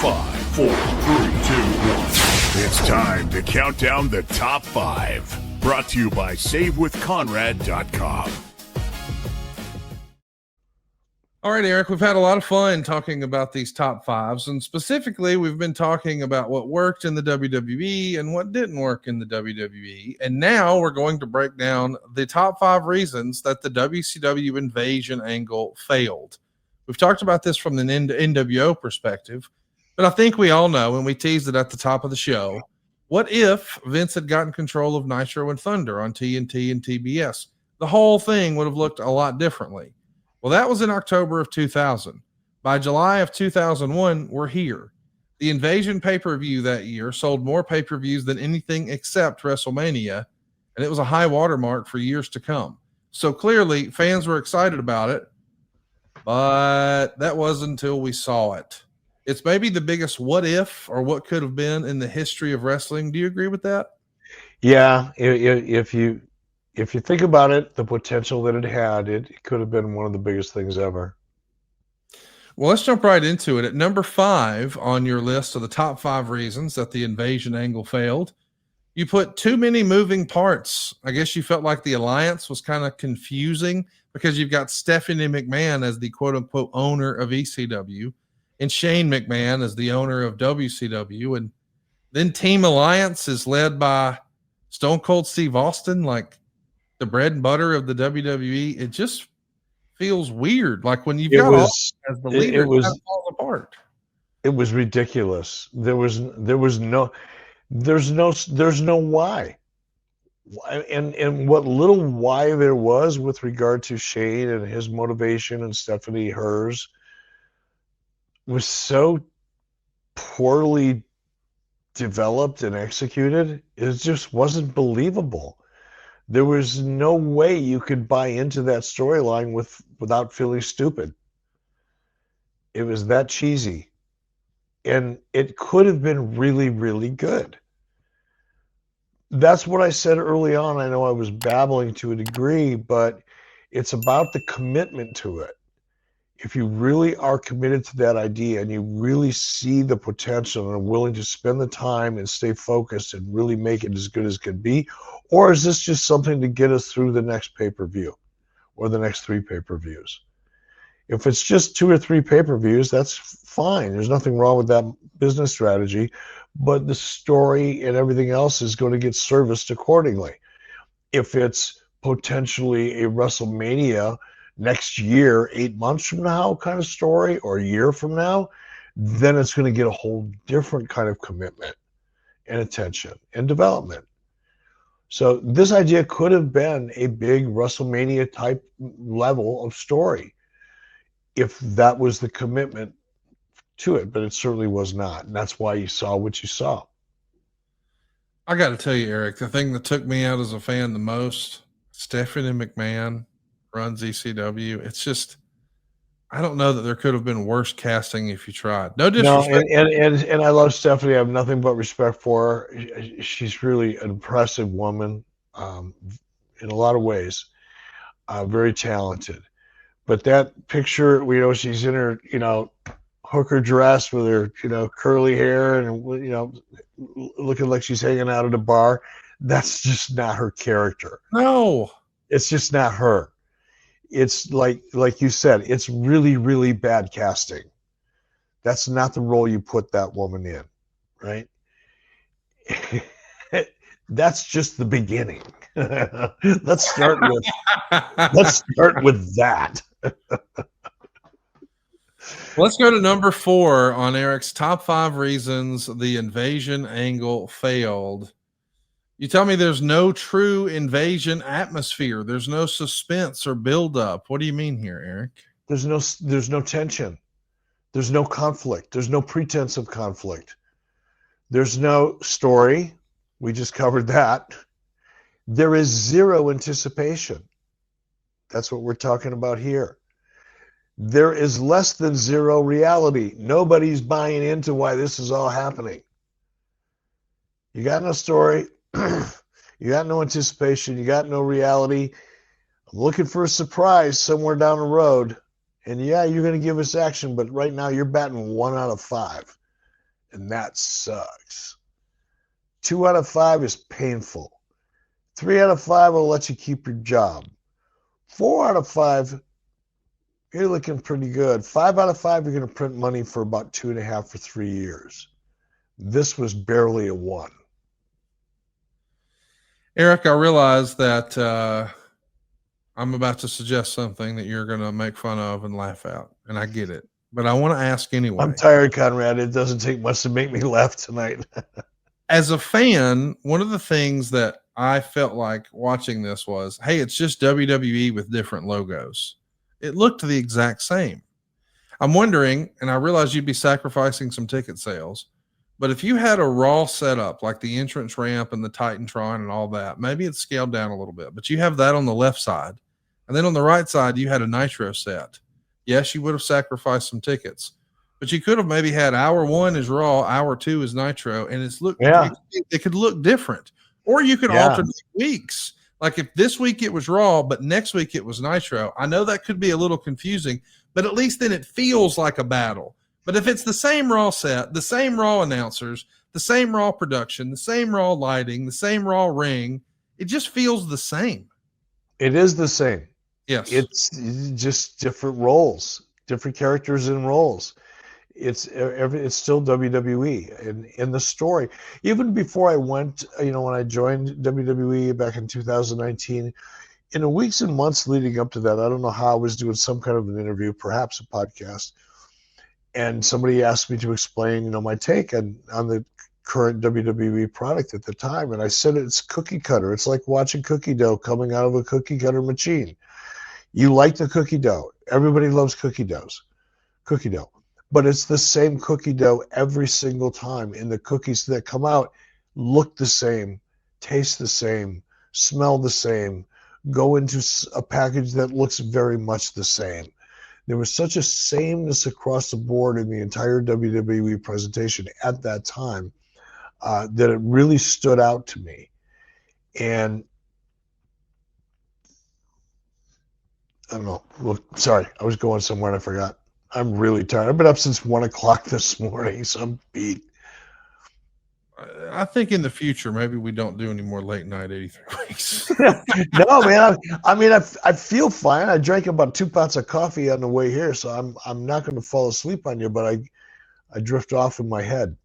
5, 4, 3, 2, 1. It's time to count down the top 5. Brought to you by SaveWithConrad.com. All right, Eric, we've had a lot of fun talking about these top 5s, and specifically, we've been talking about what worked in the WWE and what didn't work in the WWE. And now we're going to break down the top 5 reasons that the WCW invasion angle failed. We've talked about this from the NWO perspective, but I think we all know, and we teased it at the top of the show, what if Vince had gotten control of Nitro and Thunder on TNT and TBS? The whole thing would have looked a lot differently. Well, that was in October of 2000. By July of 2001, we're here. The Invasion pay-per-view that year sold more pay-per-views than anything except WrestleMania, and it was a high watermark for years to come. So clearly, fans were excited about it, but that wasn't until we saw it. It's maybe the biggest what if or what could have been in the history of wrestling. Do you agree with that? Yeah, if you think about it, the potential that it had, it could have been one of the biggest things ever. Well, let's jump right into it. At number 5 on your list of the top 5 reasons that the invasion angle failed, you put too many moving parts. I guess you felt like the alliance was kind of confusing because you've got Stephanie McMahon as the quote-unquote owner of ECW and Shane McMahon as the owner of WCW. And then Team Alliance is led by Stone Cold Steve Austin, like the bread and butter of the WWE. It just feels weird. Like when you've got Austin as the leader, it falls apart. It was ridiculous. There's no why. And what little why there was with regard to Shane and his motivation and Stephanie hers was so poorly developed and executed. It just wasn't believable. There was no way you could buy into that storyline without feeling stupid. It was that cheesy. And it could have been really, really good. That's what I said early on. I know I was babbling to a degree, but it's about the commitment to it. If you really are committed to that idea and you really see the potential and are willing to spend the time and stay focused and really make it as good as can be, or is this just something to get us through the next pay-per-view or the next 3 pay-per-views? If it's just 2 or 3 pay-per-views, that's fine. There's nothing wrong with that business strategy, but the story and everything else is going to get serviced accordingly. If it's potentially a WrestleMania next year, 8 months from now kind of story, or a year from now, then it's going to get a whole different kind of commitment and attention and development. So this idea could have been a big WrestleMania type level of story if that was the commitment to it, but it certainly was not. And that's why you saw what you saw. I got to tell you, Eric, the thing that took me out as a fan the most, Stephanie McMahon runs ECW. It's just, I don't know that there could have been worse casting if you tried. No disrespect. No, and I love Stephanie. I have nothing but respect for her. She's really an impressive woman in a lot of ways. Very talented. But that picture, she's in her, hooker dress with her, curly hair and, looking like she's hanging out at a bar. That's just not her character. No. It's just not her. It's like you said, it's really, really bad casting. That's not the role you put that woman in, right? That's just the beginning. Let's start with that. Let's go to number 4 on Eric's top 5 reasons the invasion angle failed. You tell me there's no true invasion atmosphere. There's no suspense or buildup. What do you mean here, Eric? There's no tension. There's no conflict. There's no pretense of conflict. There's no story. We just covered that. There is zero anticipation. That's what we're talking about here. There is less than zero reality. Nobody's buying into why this is all happening. You got no story. You got no anticipation. You got no reality. I'm looking for a surprise somewhere down the road. And yeah, you're going to give us action, but right now you're batting 1 out of 5. and that sucks. 2 out of 5 is painful. 3 out of 5 will let you keep your job. 4 out of 5, you're looking pretty good. 5 out of 5, you're going to print money for about 2.5 or 3 years. This was barely a 1. Eric, I realize that I'm about to suggest something that you're going to make fun of and laugh at, and I get it. But I want to ask anyway. I'm tired, Conrad. It doesn't take much to make me laugh tonight. As a fan, one of the things that I felt like watching this was, hey, it's just WWE with different logos. It looked the exact same. I'm wondering, and I realize you'd be sacrificing some ticket sales, but if you had a Raw setup, like the entrance ramp and the Titantron and all that, maybe it's scaled down a little bit, but you have that on the left side. And then on the right side, you had a Nitro set. Yes, you would have sacrificed some tickets, but you could have maybe had hour 1 is Raw, hour 2 is Nitro, and it could look different. Or you could alternate weeks. Like if this week it was Raw, but next week it was Nitro. I know that could be a little confusing, but at least then it feels like a battle. But if it's the same Raw set, the same Raw announcers, the same Raw production, the same Raw lighting, the same Raw ring, it just feels the same. It is the same. Yes. It's just different roles, different characters and roles. It's still WWE, and in the story, even before I went, when I joined WWE back in 2019, in the weeks and months leading up to that, I don't know how I was doing some kind of an interview, perhaps a podcast, and somebody asked me to explain, my take on the current WWE product at the time, and I said it's cookie cutter. It's like watching cookie dough coming out of a cookie cutter machine. You like the cookie dough. Everybody loves cookie dough. But it's the same cookie dough every single time, and the cookies that come out look the same, taste the same, smell the same, go into a package that looks very much the same. There was such a sameness across the board in the entire WWE presentation at that time that it really stood out to me. And I don't know. Look, sorry, I was going somewhere and I forgot. I'm really tired. I've been up since 1 o'clock this morning, so I'm beat. I think in the future, maybe we don't do any more late night 83 weeks. No, man. I feel fine. I drank about 2 pots of coffee on the way here, so I'm not going to fall asleep on you, but I drift off in my head.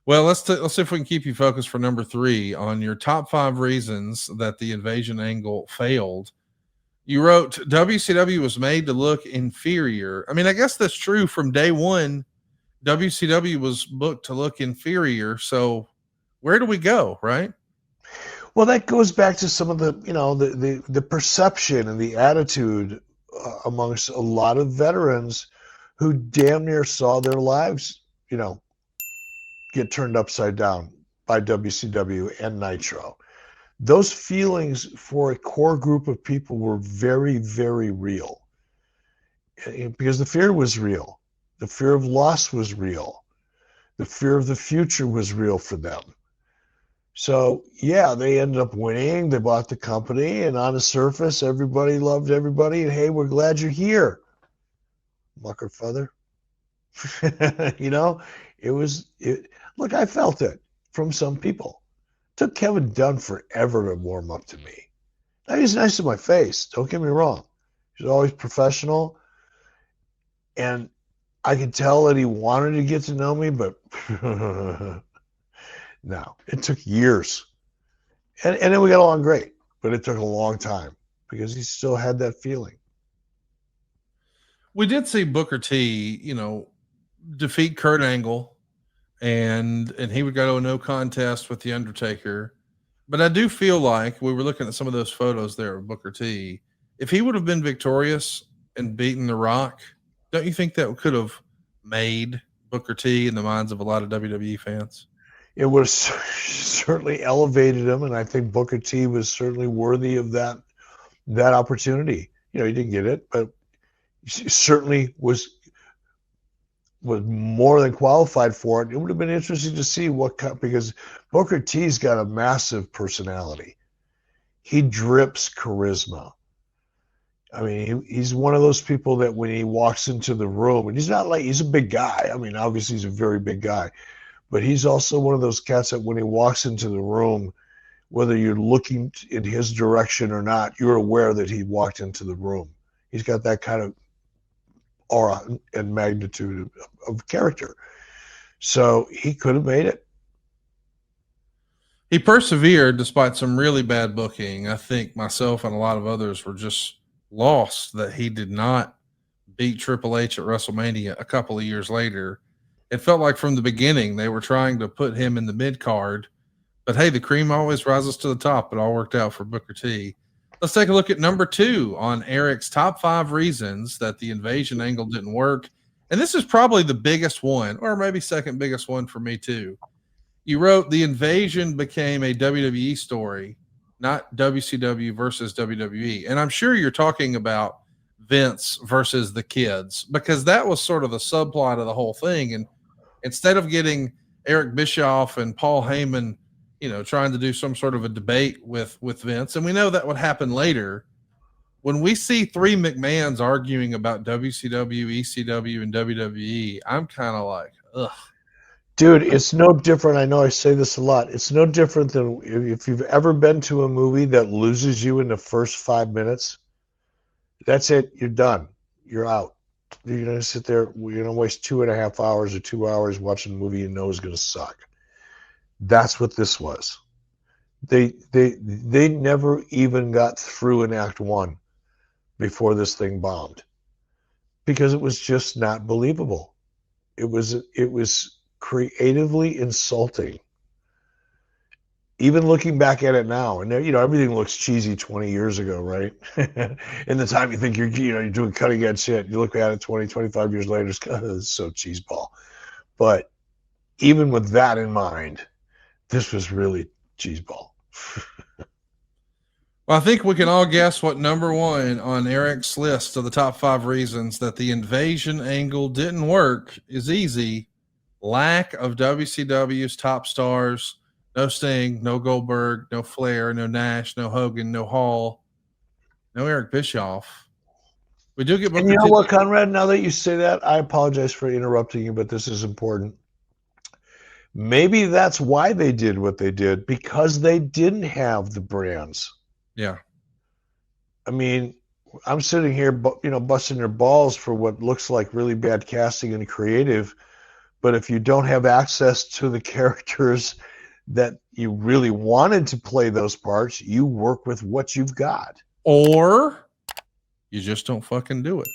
Well, let's see if we can keep you focused for number 3 on your top 5 reasons that the invasion angle failed. You wrote WCW was made to look inferior. I mean, I guess that's true from day one. WCW was booked to look inferior. So where do we go, right? Well, that goes back to some of the, the perception and the attitude amongst a lot of veterans who damn near saw their lives, get turned upside down by WCW and Nitro. Those feelings for a core group of people were very, very real, because the fear was real. The fear of loss was real. The fear of the future was real for them. So, yeah, they ended up winning. They bought the company, and on the surface, everybody loved everybody. And, hey, we're glad you're here, mucker father. Look, I felt it from some people. It took Kevin Dunn forever to warm up to me. Now, he's nice to my face. Don't get me wrong. He's always professional. And I could tell that he wanted to get to know me, but no, it took years. And then we got along great, but it took a long time because he still had that feeling. We did see Booker T, defeat Kurt Angle, and he would go to a no contest with The Undertaker. But I do feel like we were looking at some of those photos there of Booker T. If he would have been victorious and beaten The Rock, don't you think that could have made Booker T in the minds of a lot of WWE fans? It was certainly elevated him, and I think Booker T was certainly worthy of that opportunity. He didn't get it, but he certainly was more than qualified for it. It would have been interesting to see because Booker T's got a massive personality. He drips charisma. I mean, he's one of those people that when he walks into the room, and he's a big guy. I mean, obviously he's a very big guy, but he's also one of those cats that when he walks into the room, whether you're looking in his direction or not, you're aware that he walked into the room. He's got that kind of aura and magnitude of character. So he could have made it. He persevered despite some really bad booking. I think myself and a lot of others were just lost that he did not beat Triple H at WrestleMania a couple of years later. It felt like from the beginning they were trying to put him in the mid card, but hey, the cream always rises to the top. It all worked out for Booker T. Let's take a look at number 2 on Eric's top 5 reasons that the invasion angle didn't work. And this is probably the biggest one, or maybe second biggest one for me too. You wrote the invasion became a WWE story, not WCW versus WWE. And I'm sure you're talking about Vince versus the kids, because that was sort of the subplot of the whole thing. And instead of getting Eric Bischoff and Paul Heyman, trying to do some sort of a debate with Vince, and we know that would happen later, when we see 3 McMahons arguing about WCW, ECW, and WWE, I'm kind of like, ugh. Dude, it's no different. I know I say this a lot. It's no different than if you've ever been to a movie that loses you in the first 5 minutes. That's it. You're done. You're out. You're going to sit there. You're going to waste 2.5 hours or 2 hours watching a movie you know is going to suck. That's what this was. They never even got through in Act 1 before this thing bombed, because it was just not believable. It was creatively insulting. Even looking back at it now, and everything looks cheesy 20 years ago, right? In the time you think you're doing cutting edge shit, you look at it 20, 25 years later, it's so cheeseball. But even with that in mind, this was really cheeseball. Well, I think we can all guess what number 1 on Eric's list of the top 5 reasons that the invasion angle didn't work is easy. Lack of WCW's top stars. No Sting, no Goldberg, no Flair, no Nash, no Hogan, no Hall, no Eric Bischoff. We do get Booker And you know T. what, Conrad? Now that you say that, I apologize for interrupting you, but this is important. Maybe that's why they did what they did, because they didn't have the brands. Yeah. I mean, I'm sitting here, busting your balls for what looks like really bad casting and creative, but if you don't have access to the characters that you really wanted to play those parts, you work with what you've got. Or you just don't fucking do it.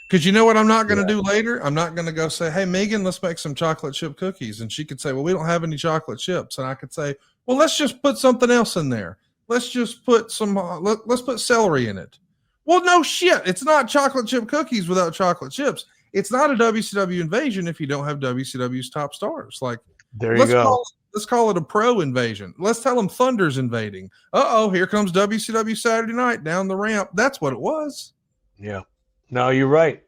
Because you know what I'm not going to do later? I'm not going to go say, hey, Megan, let's make some chocolate chip cookies. And she could say, well, we don't have any chocolate chips. And I could say, well, let's just put something else in there. Let's just put let's put celery in it. Well, no shit. It's not chocolate chip cookies without chocolate chips. It's not a WCW invasion if you don't have WCW's top stars. Like, there you go. Let's call it a pro invasion. Let's tell them Thunder's invading. Uh-oh, here comes WCW Saturday Night down the ramp. That's what it was. Yeah. No, you're right.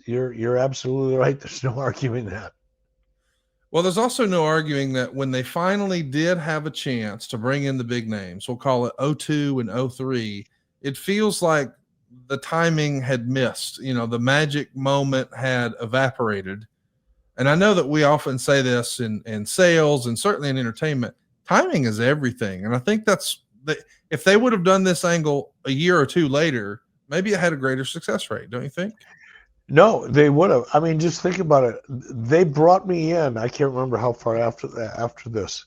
You're absolutely right. There's no arguing that. Well, there's also no arguing that when they finally did have a chance to bring in the big names, we'll call it 02 and 03, it feels like the timing had missed. The magic moment had evaporated. And I know that we often say this in sales and certainly in entertainment, timing is everything. And I think if they would have done this angle a year or two later, maybe it had a greater success rate, don't you think? No, they would have. I mean, just think about it. They brought me in. I can't remember how far after this.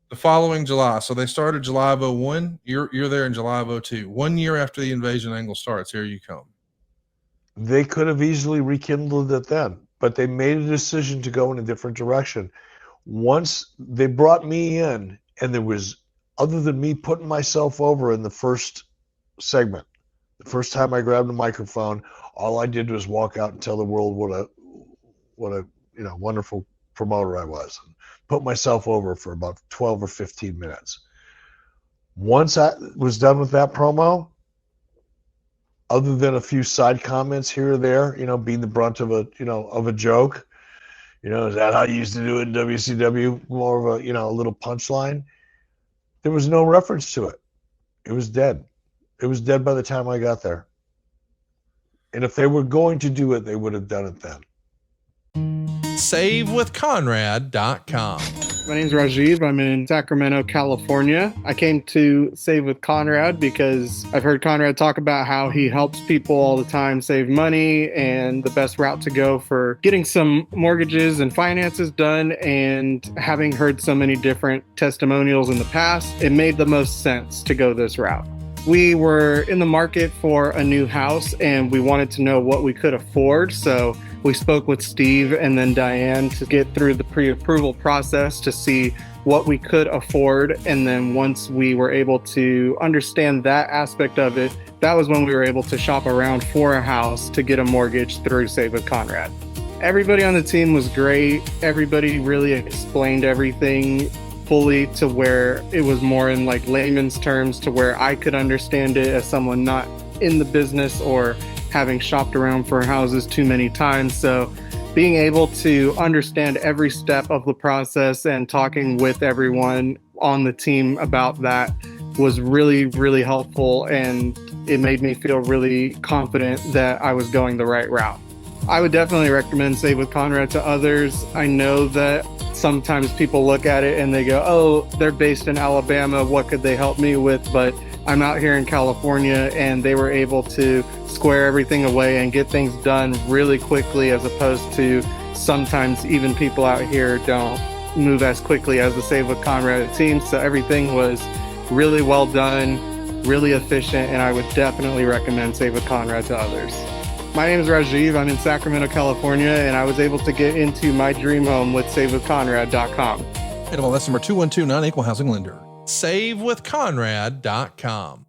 The following July. So they started July of 01. You're there in July of 02. 1 year after the invasion angle starts, here you come. They could have easily rekindled it then, but they made a decision to go in a different direction. Once they brought me in, and there was, other than me putting myself over in the first segment, the first time I grabbed a microphone, all I did was walk out and tell the world what a wonderful promoter I was, and put myself over for about 12 or 15 minutes. Once I was done with that promo, other than a few side comments here or there, being the brunt of a joke, is that how you used to do it in WCW? More of a little punchline. There was no reference to it. It was dead. It was dead by the time I got there. And if they were going to do it, they would have done it then. SaveWithConrad.com. My name is Rajiv. I'm in Sacramento, California. I came to Save with Conrad because I've heard Conrad talk about how he helps people all the time save money and the best route to go for getting some mortgages and finances done. And having heard so many different testimonials in the past, it made the most sense to go this route. We were in the market for a new house and we wanted to know what we could afford. So we spoke with Steve and then Diane to get through the pre-approval process to see what we could afford. And then once we were able to understand that aspect of it, that was when we were able to shop around for a house to get a mortgage through Save with Conrad. Everybody on the team was great. Everybody really explained everything fully to where it was more in like layman's terms to where I could understand it as someone not in the business or having shopped around for houses too many times. So being able to understand every step of the process and talking with everyone on the team about that was really, really helpful. And it made me feel really confident that I was going the right route. I would definitely recommend Save with Conrad to others. I know that sometimes people look at it and they go, oh, they're based in Alabama, what could they help me with? But I'm out here in California and they were able to square everything away and get things done really quickly, as opposed to sometimes even people out here don't move as quickly as the Save with Conrad team. So everything was really well done, really efficient, and I would definitely recommend Save with Conrad to others. My name is Rajiv. I'm in Sacramento, California, and I was able to get into my dream home with SaveWithConrad.com. And well, that's number 212 non-equal housing lender. SaveWithConrad.com.